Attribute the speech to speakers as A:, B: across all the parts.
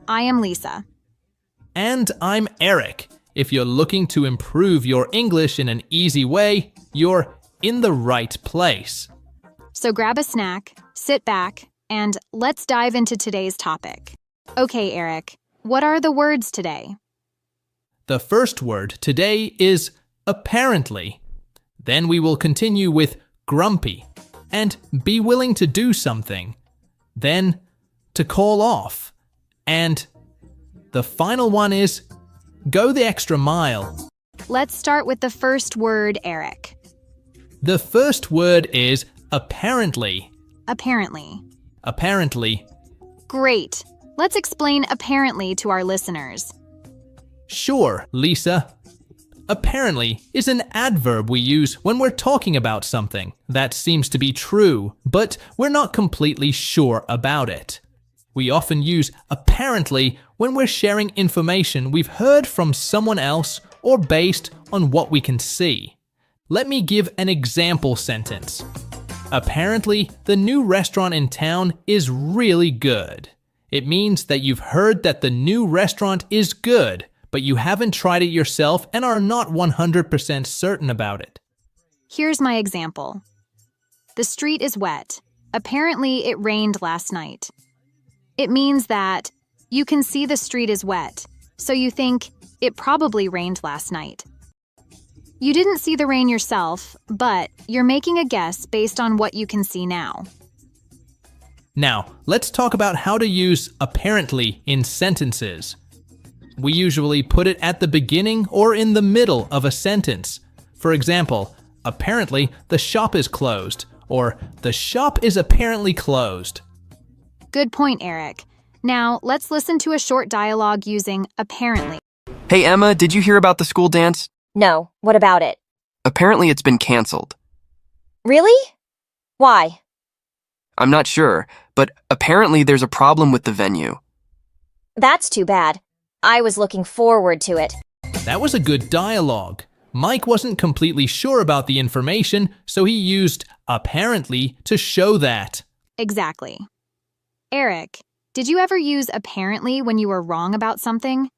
A: I am Lisa.
B: And I'm Eric. If you're looking to improve your English in an easy way, you're in the right place.
A: So grab a snack, sit back, and let's dive into today's topic. Okay, Eric, what are the words today?
B: The first word today is apparently. Then we will continue with grumpy and be willing to do something. Then to call off. And the final one is go the extra mile.
A: Let's start with the first word, Eric.
B: The first word is apparently.
A: Apparently.
B: Apparently.
A: Great. Let's explain apparently to our listeners.
B: Sure, Lisa. Apparently is an adverb we use when we're talking about something that seems to be true, but we're not completely sure about it. We often use apparently when we're sharing information we've heard from someone else or based on what we can see. Let me give an example sentence. Apparently, the new restaurant in town is really good. It means that you've heard that the new restaurant is good, but you haven't tried it yourself and are not 100% certain about it.
A: Here's my example. The street is wet. Apparently, it rained last night. It means that you can see the street is wet, so you think it probably rained last night. You didn't see the rain yourself, but you're making a guess based on what you can see now.
B: Now, let's talk about how to use apparently in sentences. We usually put it at the beginning or in the middle of a sentence. For example, apparently the shop is closed, or the shop is apparently closed.
A: Good point, Eric. Now, let's listen to a short dialogue using apparently.
C: Hey, Emma, did you hear about the school dance?
D: No, what about it?
C: Apparently it's been canceled.
D: Really? Why?
C: I'm not sure, but apparently there's a problem with the venue.
D: That's too bad. I was looking forward to it.
B: That was a good dialogue. Mike wasn't completely sure about the information, so he used apparently to show that.
A: Exactly. Eric, did you ever use apparently when you were wrong about something?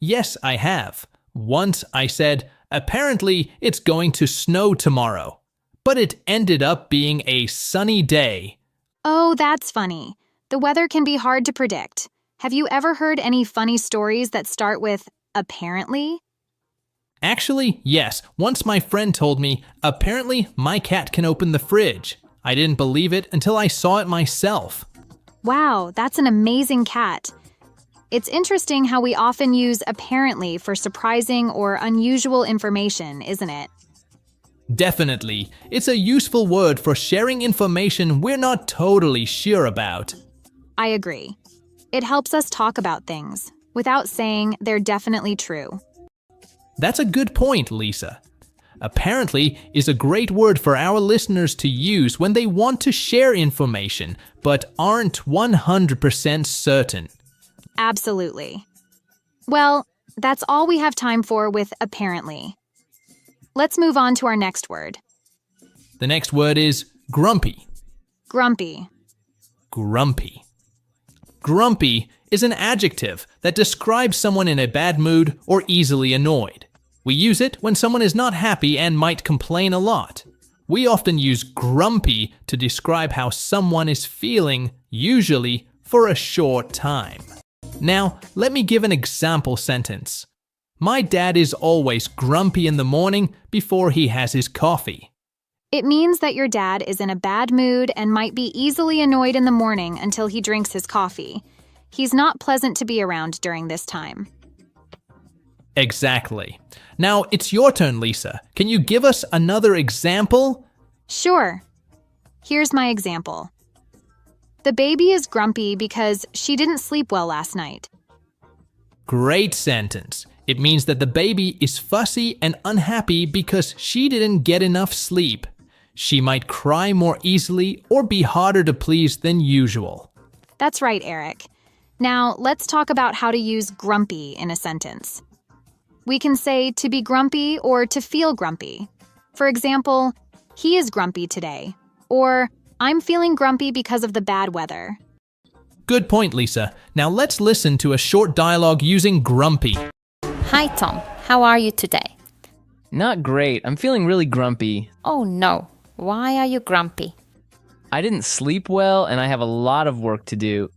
B: Yes, I have. Once I said, apparently it's going to snow tomorrow, but it ended up being a sunny day.
A: Oh, that's funny. The weather can be hard to predict. Have you ever heard any funny stories that start with apparently?
B: Actually, yes. Once my friend told me, apparently my cat can open the fridge. I didn't believe it until I saw it myself.
A: Wow, that's an amazing cat. It's interesting how we often use apparently for surprising or unusual information, isn't it?
B: Definitely. It's a useful word for sharing information we're not totally sure about.
A: I agree. It helps us talk about things without saying they're definitely true.
B: That's a good point, Lisa. Apparently is a great word for our listeners to use when they want to share information but aren't 100% certain.
A: Absolutely. Well, that's all we have time for with apparently. Let's move on to our next word.
B: The next word is grumpy.
A: Grumpy.
B: Grumpy. Grumpy is an adjective that describes someone in a bad mood or easily annoyed. We use it when someone is not happy and might complain a lot. We often use grumpy to describe how someone is feeling, usually for a short time. Now, let me give an example sentence. My dad is always grumpy in the morning before he has his coffee.
A: It means that your dad is in a bad mood and might be easily annoyed in the morning until he drinks his coffee. He's not pleasant to be around during this time.
B: Exactly. Now, it's your turn, Lisa. Can you give us another example?
A: Sure. Here's my example. The baby is grumpy because she didn't sleep well last night.
B: Great sentence. It means that the baby is fussy and unhappy because she didn't get enough sleep. She might cry more easily or be harder to please than usual.
A: That's right, Eric. Now, let's talk about how to use grumpy in a sentence. We can say to be grumpy or to feel grumpy. For example, he is grumpy today, or I'm feeling grumpy because of the bad weather.
B: Good point, Lisa. Now let's listen to a short dialogue using grumpy.
E: Hi, Tom. How are you today?
F: Not great. I'm feeling really grumpy.
E: Oh no. Why are you grumpy?
F: I didn't sleep well and I have a lot of work to do.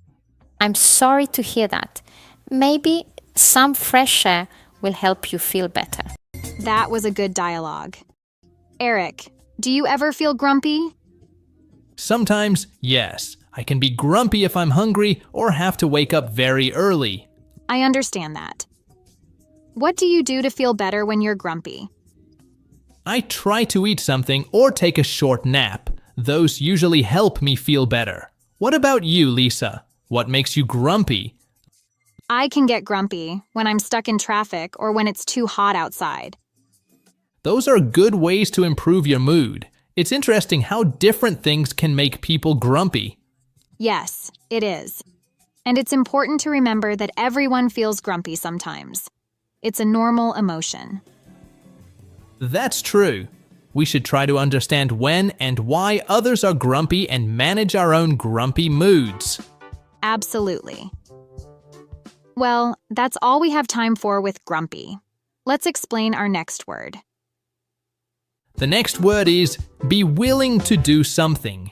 E: I'm sorry to hear that. Maybe some fresh air will help you feel better.
A: That was a good dialogue. Eric, do you ever feel grumpy?
B: Sometimes, yes. I can be grumpy if I'm hungry or have to wake up very early.
A: I understand that. What do you do to feel better when you're grumpy?
B: I try to eat something or take a short nap. Those usually help me feel better. What about you, Lisa? What makes you grumpy?
A: I can get grumpy when I'm stuck in traffic or when it's too hot outside.
B: Those are good ways to improve your mood. It's interesting how different things can make people grumpy.
A: Yes, it is. And it's important to remember that everyone feels grumpy sometimes. It's a normal emotion.
B: That's true. We should try to understand when and why others are grumpy and manage our own grumpy moods.
A: Absolutely. Well, that's all we have time for with grumpy. Let's explain our next word.
B: The next word is be willing to do something.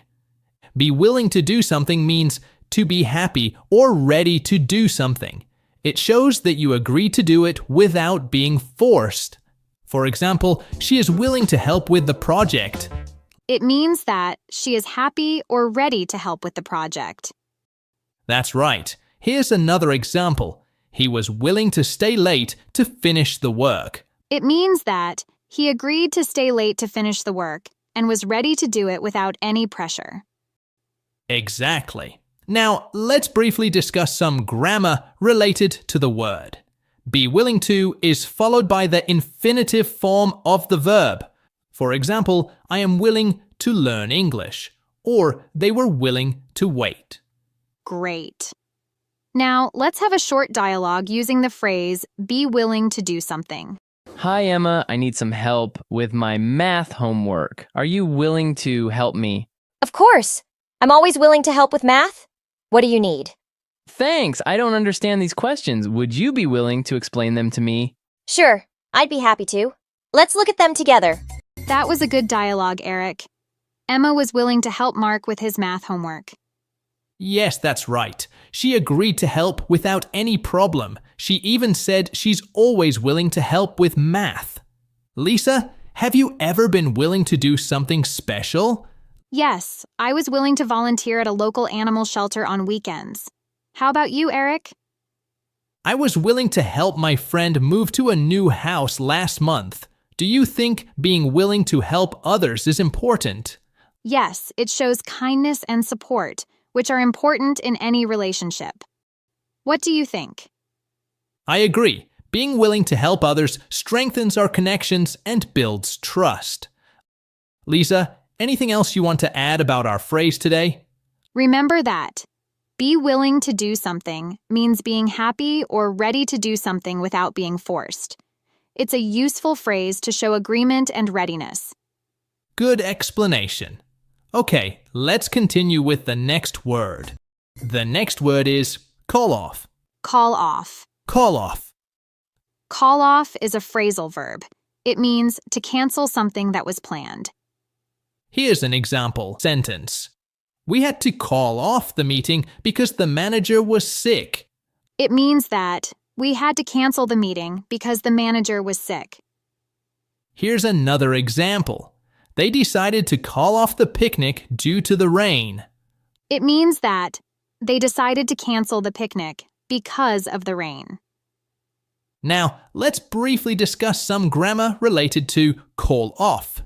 B: Be willing to do something means to be happy or ready to do something. It shows that you agree to do it without being forced. For example, she is willing to help with the project.
A: It means that she is happy or ready to help with the project.
B: That's right. Here's another example. He was willing to stay late to finish the work.
A: It means that he agreed to stay late to finish the work and was ready to do it without any pressure.
B: Exactly. Now, let's briefly discuss some grammar related to the word. Be willing to is followed by the infinitive form of the verb. For example, I am willing to learn English, or they were willing to wait.
A: Great. Now, let's have a short dialogue using the phrase, be willing to do something.
F: Hi, Emma. I need some help with my math homework. Are you willing to help me?
D: Of course. I'm always willing to help with math. What do you need?
F: Thanks. I don't understand these questions. Would you be willing to explain them to me?
D: Sure, I'd be happy to. Let's look at them together.
A: That was a good dialogue, Eric. Emma was willing to help Mark with his math homework.
B: Yes, that's right. She agreed to help without any problem. She even said she's always willing to help with math. Lisa, have you ever been willing to do something special?
A: Yes, I was willing to volunteer at a local animal shelter on weekends. How about you, Eric?
B: I was willing to help my friend move to a new house last month. Do you think being willing to help others is important?
A: Yes, it shows kindness and support, which are important in any relationship. What do you think?
B: I agree. Being willing to help others strengthens our connections and builds trust. Lisa, anything else you want to add about our phrase today?
A: Remember that be willing to do something means being happy or ready to do something without being forced. It's a useful phrase to show agreement and readiness.
B: Good explanation. Okay, let's continue with the next word. The next word is call off.
A: Call off.
B: Call off.
A: Call off is a phrasal verb. It means to cancel something that was planned.
B: Here's an example sentence. We had to call off the meeting because the manager was sick.
A: It means that we had to cancel the meeting because the manager was sick.
B: Here's another example. They decided to call off the picnic due to the rain.
A: It means that they decided to cancel the picnic because of the rain.
B: Now, let's briefly discuss some grammar related to call off.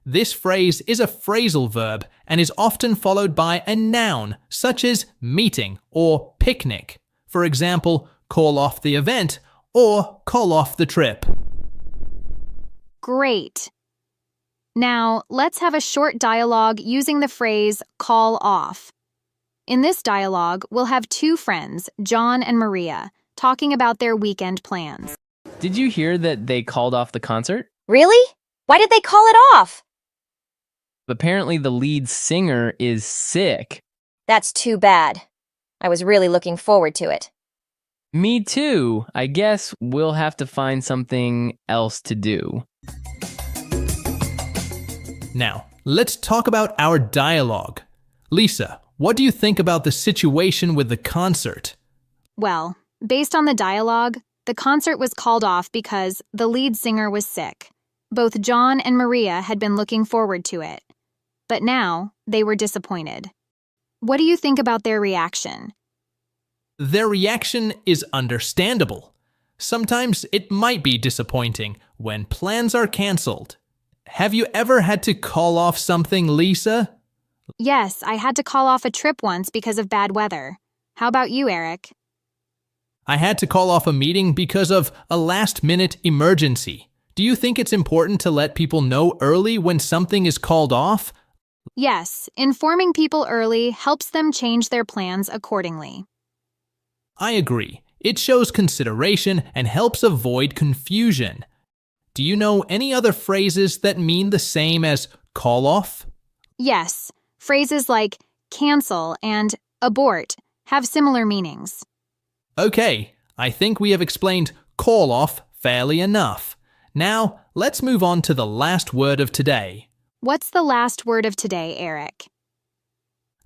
B: This phrase is a phrasal verb and is often followed by a noun, such as meeting or picnic. For example, call off the event or call off the trip.
A: Great. Now, let's have a short dialogue using the phrase call off. In this dialogue, we'll have two friends, John and Maria, talking about their weekend plans.
F: Did you hear that they called off the concert?
D: Really? Why did they call it off?
F: Apparently the lead singer is sick.
D: That's too bad. I was really looking forward to it.
F: Me too. I guess we'll have to find something else to do.
B: Now, let's talk about our dialogue. Lisa, what do you think about the situation with the concert?
A: Well, based on the dialogue, the concert was called off because the lead singer was sick. Both John and Maria had been looking forward to it, but now they were disappointed. What do you think about their reaction?
B: Their reaction is understandable. Sometimes it might be disappointing when plans are cancelled. Have you ever had to call off something, Lisa?
A: Yes, I had to call off a trip once because of bad weather. How about you, Eric?
B: I had to call off a meeting because of a last-minute emergency. Do you think it's important to let people know early when something is called off?
A: Yes, informing people early helps them change their plans accordingly.
B: I agree. It shows consideration and helps avoid confusion. Do you know any other phrases that mean the same as call off?
A: Yes, phrases like cancel and abort have similar meanings.
B: Okay, I think we have explained call off fairly enough. Now, let's move on to the last word of today.
A: What's the last word of today, Eric?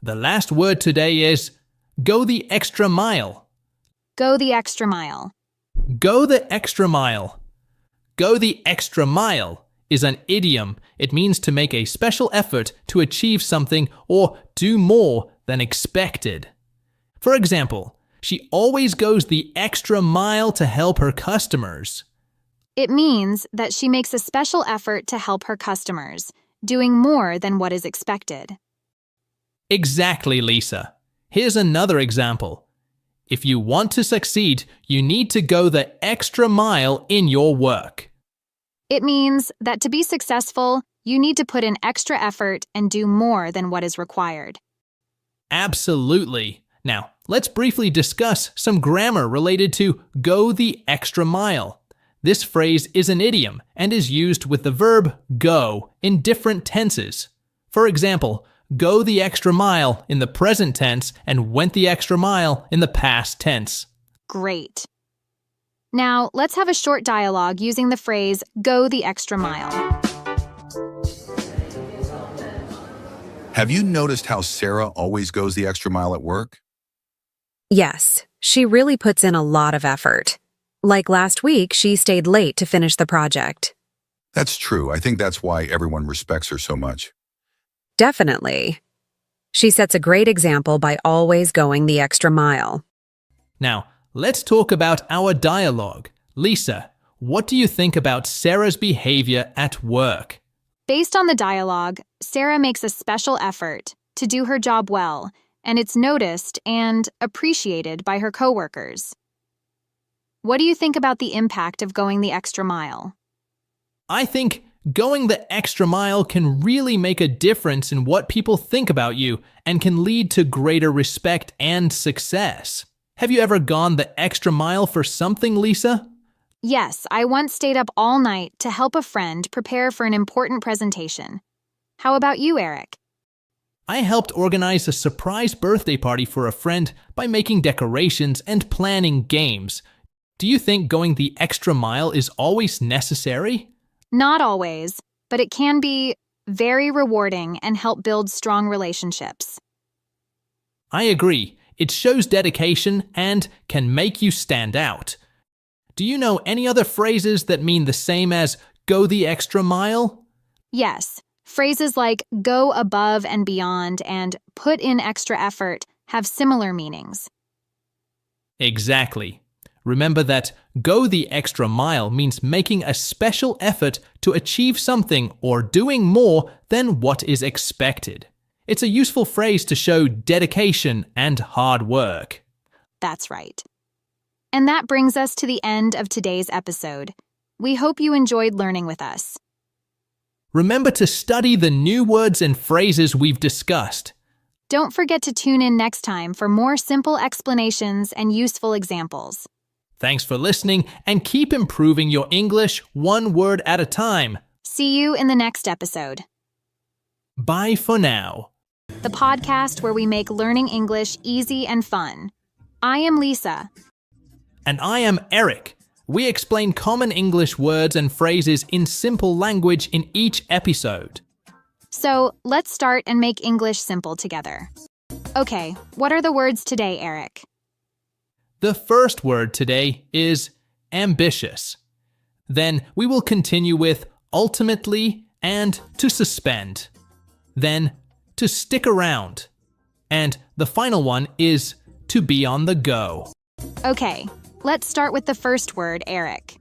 B: The last word today is go the extra mile.
A: Go the extra mile.
B: Go the extra mile. Go the extra mile is an idiom. It means to make a special effort to achieve something or do more than expected. For example, she always goes the extra mile to help her customers.
A: It means that she makes a special effort to help her customers, doing more than what is expected.
B: Exactly, Lisa. Here's another example. If you want to succeed, you need to go the extra mile in your work.
A: It means that to be successful, you need to put in extra effort and do more than what is required.
B: Absolutely. Now, let's briefly discuss some grammar related to go the extra mile. This phrase is an idiom and is used with the verb go in different tenses. For example, go the extra mile in the present tense and went the extra mile in the past tense.
A: Great. Now, let's have a short dialogue using the phrase go the extra mile.
G: Have you noticed how Sarah always goes the extra mile at work?
H: Yes, she really puts in a lot of effort. Like last week, she stayed late to finish the project.
G: That's true. I think that's why everyone respects her so much.
H: Definitely. She sets a great example by always going the extra mile.
B: Now, let's talk about our dialogue. Lisa, what do you think about Sarah's behavior at work?
A: Based on the dialogue, Sarah makes a special effort to do her job well, and it's noticed and appreciated by her coworkers. What do you think about the impact of going the extra mile?
B: I think going the extra mile can really make a difference in what people think about you and can lead to greater respect and success. Have you ever gone the extra mile for something, Lisa?
A: Yes, I once stayed up all night to help a friend prepare for an important presentation. How about you, Eric?
B: I helped organize a surprise birthday party for a friend by making decorations and planning games. Do you think going the extra mile is always necessary?
A: Not always, but it can be very rewarding and help build strong relationships.
B: I agree. It shows dedication and can make you stand out. Do you know any other phrases that mean the same as go the extra mile?
A: Yes, phrases like go above and beyond and put in extra effort have similar meanings.
B: Exactly. Remember that go the extra mile means making a special effort to achieve something or doing more than what is expected. It's a useful phrase to show dedication and hard work.
A: That's right. And that brings us to the end of today's episode. We hope you enjoyed learning with us.
B: Remember to study the new words and phrases we've discussed.
A: Don't forget to tune in next time for more simple explanations and useful examples.
B: Thanks for listening and keep improving your English one word at a time.
A: See you in the next episode.
B: Bye for now.
A: the podcast where we make learning English easy and fun. I am Lisa.
B: And I am Eric. We explain common English words and phrases in simple language in each episode.
A: So let's start and make English simple together. Okay, what are the words today, Eric?
B: The first word today is ambitious. Then we will continue with ultimately and to suspend. Then to stick around. And the final one is to be on the go.
A: Okay, let's start with the first word, Eric.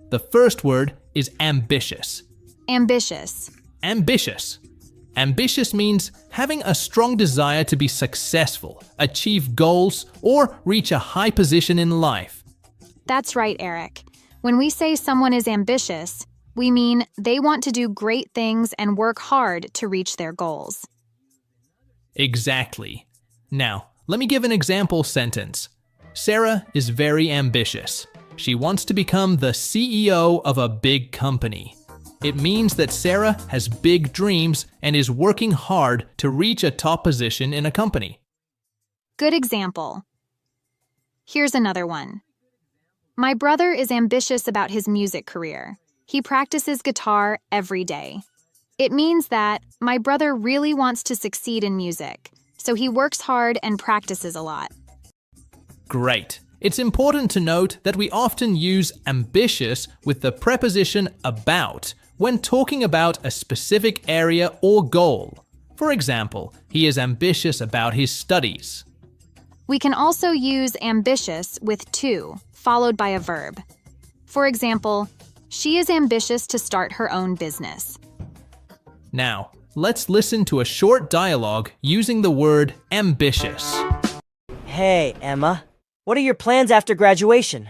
B: The first word is ambitious.
A: Ambitious.
B: Ambitious. Ambitious means having a strong desire to be successful, achieve goals, or reach a high position in life.
A: That's right, Eric. When we say someone is ambitious, we mean they want to do great things and work hard to reach their goals.
B: Exactly. Now, let me give an example sentence. Sarah is very ambitious. She wants to become the CEO of a big company. It means that Sarah has big dreams and is working hard to reach a top position in a company.
A: Good example. Here's another one. My brother is ambitious about his music career. He practices guitar every day. It means that my brother really wants to succeed in music, so he works hard and practices a lot.
B: Great. It's important to note that we often use ambitious with the preposition about when talking about a specific area or goal. For example, he is ambitious about his studies.
A: We can also use ambitious with to, followed by a verb. For example, she is ambitious to start her own business.
B: Now, let's listen to a short dialogue using the word ambitious.
I: Hey, Emma. What are your plans after graduation?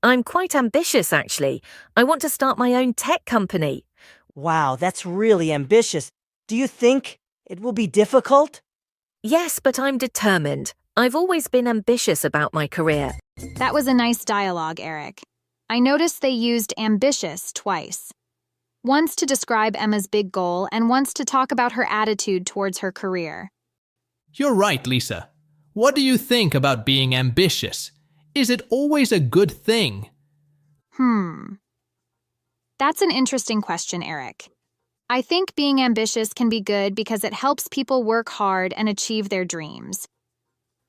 J: I'm quite ambitious, actually. I want to start my own tech company.
I: Wow, that's really ambitious. Do you think it will be difficult?
J: Yes, but I'm determined. I've always been ambitious about my career.
A: That was a nice dialogue, Eric. I noticed they used ambitious twice. Once to describe Emma's big goal and once to talk about her attitude towards her career.
B: You're right, Lisa. What do you think about being ambitious? Is it always a good thing?
A: That's an interesting question, Eric. I think being ambitious can be good because it helps people work hard and achieve their dreams.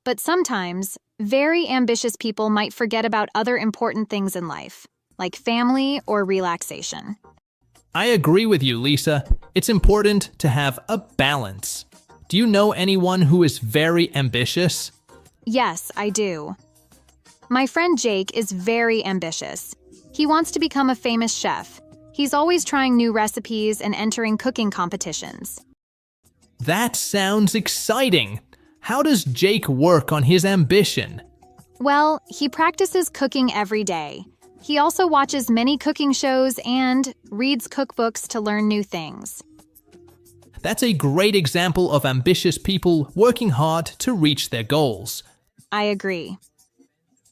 A: But sometimes, very ambitious people might forget about other important things in life, like family or relaxation.
B: I agree with you, Lisa. It's important to have a balance. Do you know anyone who is very ambitious?
A: Yes, I do. My friend Jake is very ambitious. He wants to become a famous chef. He's always trying new recipes and entering cooking competitions.
B: That sounds exciting. How does Jake work on his ambition?
A: Well, he practices cooking every day. He also watches many cooking shows and reads cookbooks to learn new things.
B: That's a great example of ambitious people working hard to reach their goals.
A: I agree.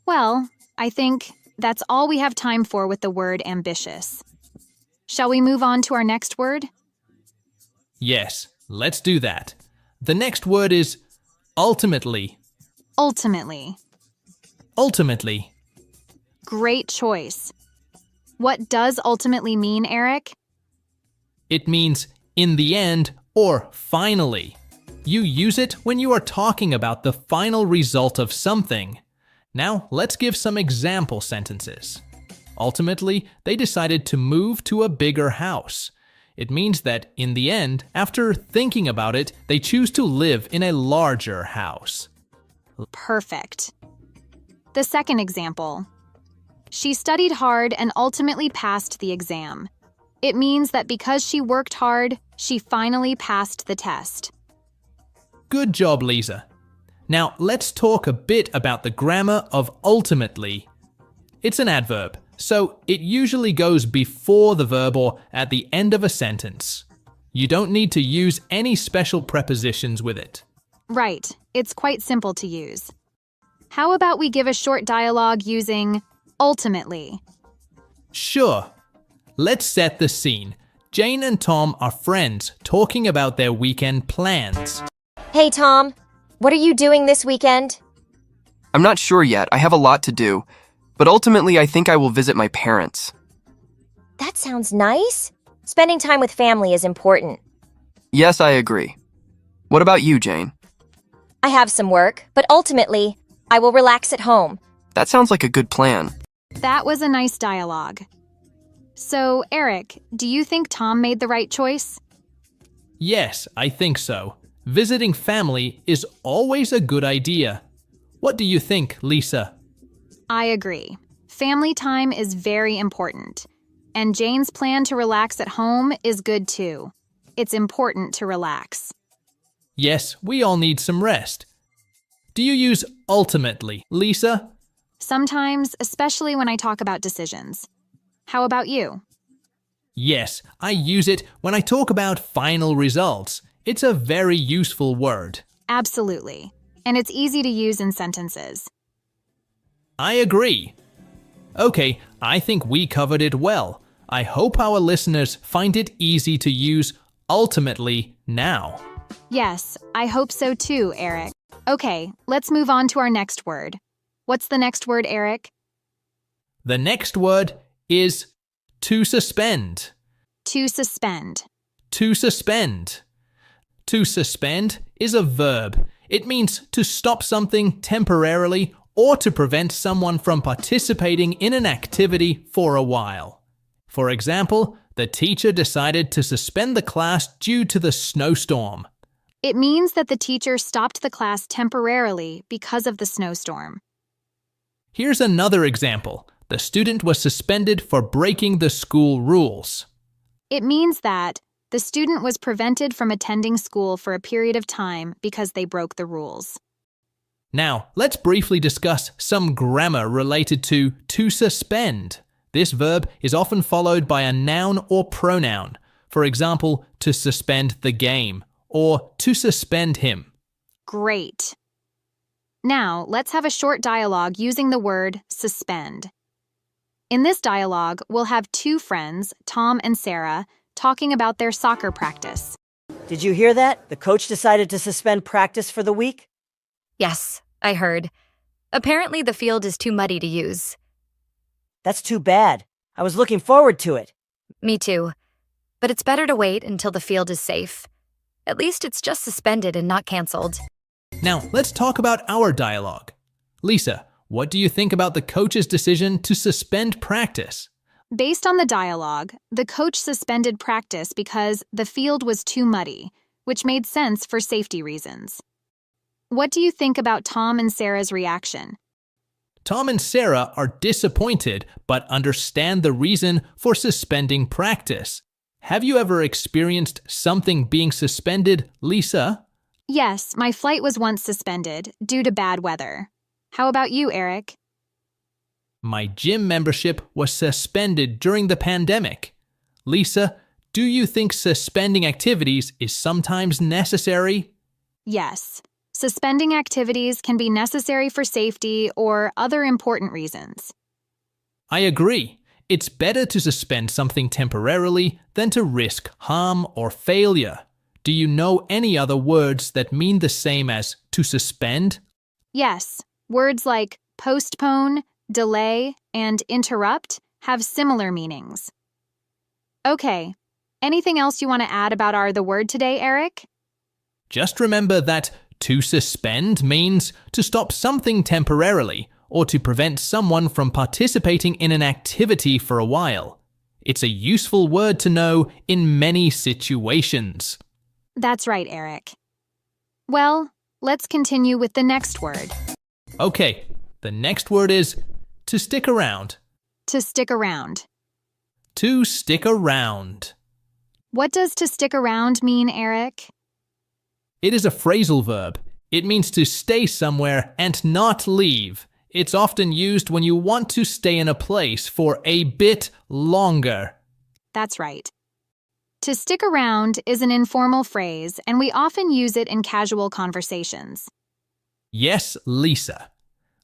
A: Well, I think that's all we have time for with the word ambitious. Shall we move on to our next word?
B: Yes, let's do that. The next word is ultimately.
A: Ultimately.
B: Ultimately.
A: Great choice. What does ultimately mean, Eric?
B: It means in the end or finally. You use it when you are talking about the final result of something. Now, let's give some example sentences. Ultimately, they decided to move to a bigger house. It means that in the end, after thinking about it, they choose to live in a larger house.
A: Perfect. The second example. She studied hard and ultimately passed the exam. It means that because she worked hard, she finally passed the test.
B: Good job, Lisa. Now, let's talk a bit about the grammar of ultimately. It's an adverb, so it usually goes before the verb or at the end of a sentence. You don't need to use any special prepositions with it.
A: Right, it's quite simple to use. How about we give a short dialogue using ultimately?
B: Sure. Let's set the scene. Jane and Tom are friends talking about their weekend plans.
D: Hey, Tom. What are you doing this weekend?
C: I'm not sure yet. I have a lot to do. But ultimately, I think I will visit my parents.
D: That sounds nice. Spending time with family is important.
C: Yes, I agree. What about you, Jane?
D: I have some work, but ultimately, I will relax at home.
C: That sounds like a good plan.
A: That was a nice dialogue. So, Eric, do you think Tom made the right choice?
B: Yes, I think so. Visiting family is always a good idea. What do you think, Lisa?
A: I agree. Family time is very important. And Jane's plan to relax at home is good too. It's important to relax.
B: Yes, we all need some rest. Do you use ultimately, Lisa?
A: Sometimes, especially when I talk about decisions. How about you?
B: Yes, I use it when I talk about final results. It's a very useful word.
A: Absolutely. And it's easy to use in sentences.
B: I agree. Okay, I think we covered it well. I hope our listeners find it easy to use ultimately now.
A: Yes, I hope so too, Eric. Okay, let's move on to our next word. What's the next word, Eric?
B: The next word is to suspend.
A: To suspend.
B: To suspend. To suspend is a verb. It means to stop something temporarily or to prevent someone from participating in an activity for a while. For example, the teacher decided to suspend the class due to the snowstorm.
A: It means that the teacher stopped the class temporarily because of the snowstorm.
B: Here's another example. The student was suspended for breaking the school rules.
A: It means that the student was prevented from attending school for a period of time because they broke the rules.
B: Now, let's briefly discuss some grammar related to suspend. This verb is often followed by a noun or pronoun. For example, to suspend the game or to suspend him.
A: Great. Now, let's have a short dialogue using the word suspend. In this dialogue, we'll have two friends, Tom and Sarah, talking about their soccer practice.
I: Did you hear that? The coach decided to suspend practice for the week?
K: Yes, I heard. Apparently the field is too muddy to use.
I: That's too bad. I was looking forward to it.
K: Me too. But it's better to wait until the field is safe. At least it's just suspended and not canceled.
B: Now, let's talk about our dialogue. Lisa, what do you think about the coach's decision to suspend practice?
A: Based on the dialogue, the coach suspended practice because the field was too muddy, which made sense for safety reasons. What do you think about Tom and Sarah's reaction?
B: Tom and Sarah are disappointed but understand the reason for suspending practice. Have you ever experienced something being suspended, Lisa?
A: Yes, my flight was once suspended due to bad weather. How about you, Eric?
B: My gym membership was suspended during the pandemic. Lisa, do you think suspending activities is sometimes necessary?
A: Yes. Suspending activities can be necessary for safety or other important reasons.
B: I agree. It's better to suspend something temporarily than to risk harm or failure. Do you know any other words that mean the same as to suspend?
A: Yes. Words like postpone, delay, and interrupt have similar meanings. Okay. Anything else you want to add about the word today, Eric?
B: Just remember that to suspend means to stop something temporarily or to prevent someone from participating in an activity for a while. It's a useful word to know in many situations.
A: That's right, Eric. Well, let's continue with the next word.
B: Okay, the next word is to stick around.
A: To stick around.
B: To stick around.
A: What does to stick around mean, Eric?
B: It is a phrasal verb. It means to stay somewhere and not leave. It's often used when you want to stay in a place for a bit longer.
A: That's right. To stick around is an informal phrase, and we often use it in casual conversations.
B: Yes, Lisa.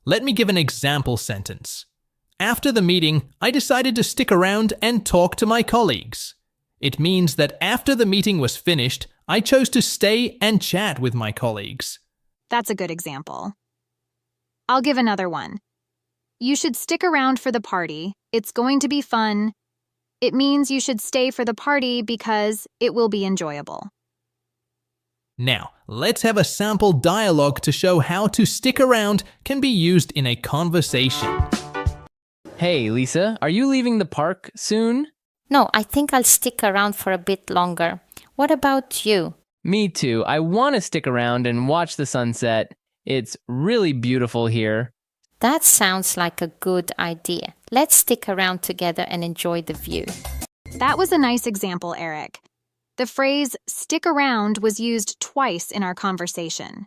B: Let me give an example sentence. After the meeting, I decided to stick around and talk to my colleagues. It means that after the meeting was finished, I chose to stay and chat with my colleagues.
A: That's a good example. I'll give another one. You should stick around for the party. It's going to be fun. It means you should stay for the party because it will be enjoyable.
B: Now, let's have a sample dialogue to show how to stick around can be used in a conversation.
F: Hey, Lisa, are you leaving the park soon?
E: No, I think I'll stick around for a bit longer. What about you?
F: Me too. I want to stick around and watch the sunset. It's really beautiful here.
E: That sounds like a good idea. Let's stick around together and enjoy the view.
A: That was a nice example, Eric. The phrase stick around was used twice in our conversation.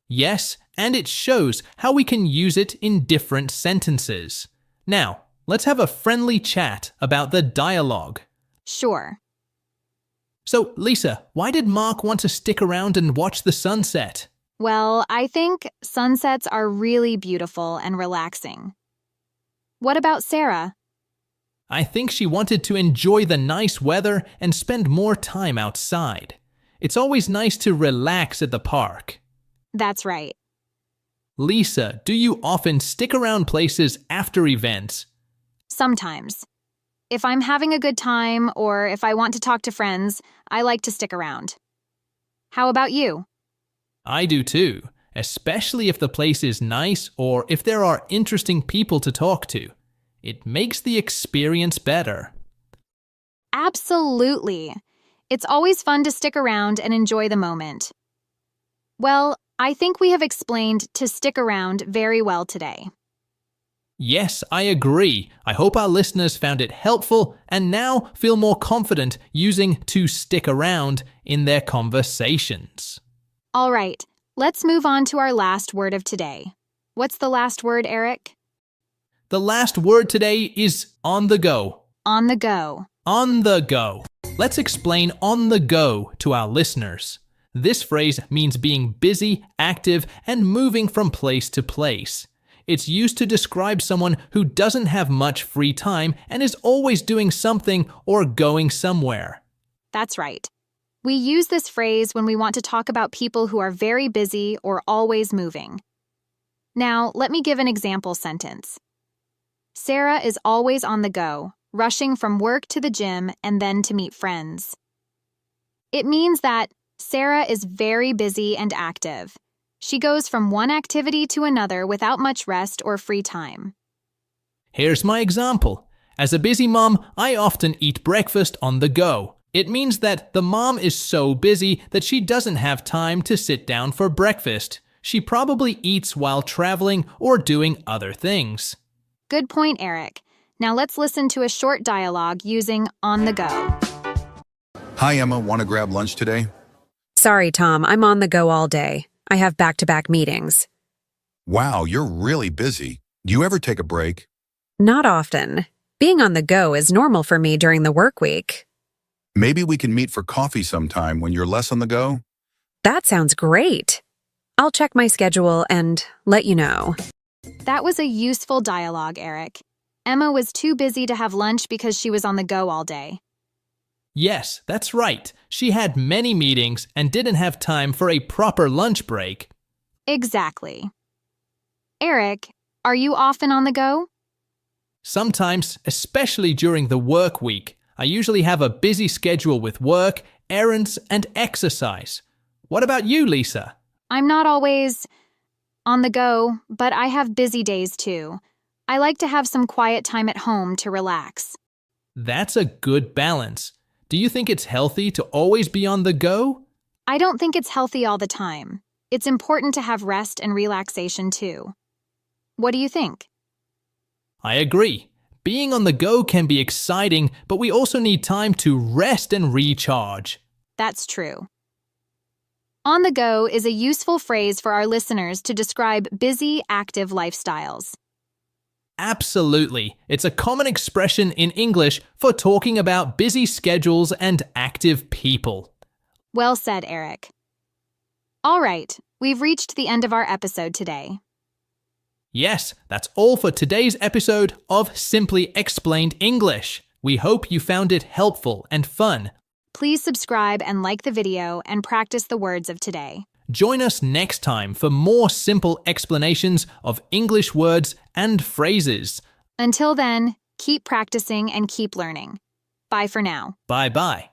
B: Yes, and it shows how we can use it in different sentences. Now, let's have a friendly chat about the dialogue.
A: Sure.
B: So, Lisa, why did Mark want to stick around and watch the sunset?
A: Well, I think sunsets are really beautiful and relaxing. What about Sarah?
B: I think she wanted to enjoy the nice weather and spend more time outside. It's always nice to relax at the park.
A: That's right.
B: Lisa, do you often stick around places after events?
A: Sometimes. If I'm having a good time or if I want to talk to friends, I like to stick around. How about you?
B: I do too, especially if the place is nice or if there are interesting people to talk to. It makes the experience better.
A: Absolutely. It's always fun to stick around and enjoy the moment. Well, I think we have explained to stick around very well today.
B: Yes, I agree. I hope our listeners found it helpful and now feel more confident using to stick around in their conversations.
A: All right, let's move on to our last word of today. What's the last word, Eric?
B: The last word today is on the go.
A: On the go.
B: On the go. Let's explain on the go to our listeners. This phrase means being busy, active, and moving from place to place. It's used to describe someone who doesn't have much free time and is always doing something or going somewhere.
A: That's right. We use this phrase when we want to talk about people who are very busy or always moving. Now, let me give an example sentence. Sarah is always on the go, rushing from work to the gym and then to meet friends. It means that Sarah is very busy and active. She goes from one activity to another without much rest or free time.
B: Here's my example. As a busy mom, I often eat breakfast on the go. It means that the mom is so busy that she doesn't have time to sit down for breakfast. She probably eats while traveling or doing other things.
A: Good point, Eric. Now let's listen to a short dialogue using on the go.
G: Hi, Emma. Want to grab lunch today?
H: Sorry, Tom, I'm on the go all day. I have back-to-back meetings.
G: Wow, you're really busy. Do you ever take a break?
H: Not often. Being on the go is normal for me during the work week.
G: Maybe we can meet for coffee sometime when you're less on the go?
H: That sounds great. I'll check my schedule and let you know.
A: That was a useful dialogue, Eric. Emma was too busy to have lunch because she was on the go all day.
B: Yes, that's right. She had many meetings and didn't have time for a proper lunch break.
A: Exactly. Eric, are you often on the go?
B: Sometimes, especially during the work week, I usually have a busy schedule with work, errands, and exercise. What about you, Lisa?
A: I'm not always on the go, but I have busy days too. I like to have some quiet time at home to relax.
B: That's a good balance. Do you think it's healthy to always be on the go?
A: I don't think it's healthy all the time. It's important to have rest and relaxation too. What do you think?
B: I agree. Being on the go can be exciting, but we also need time to rest and recharge.
A: That's true. On the go is a useful phrase for our listeners to describe busy, active lifestyles.
B: Absolutely. It's a common expression in English for talking about busy schedules and active people.
A: Well said, Eric. All right, we've reached the end of our episode today.
B: Yes, that's all for today's episode of Simply Explained English. We hope you found it helpful and fun.
A: Please subscribe and like the video and practice the words of today.
B: Join us next time for more simple explanations of English words and phrases.
A: Until then, keep practicing and keep learning. Bye for now.
B: Bye-bye.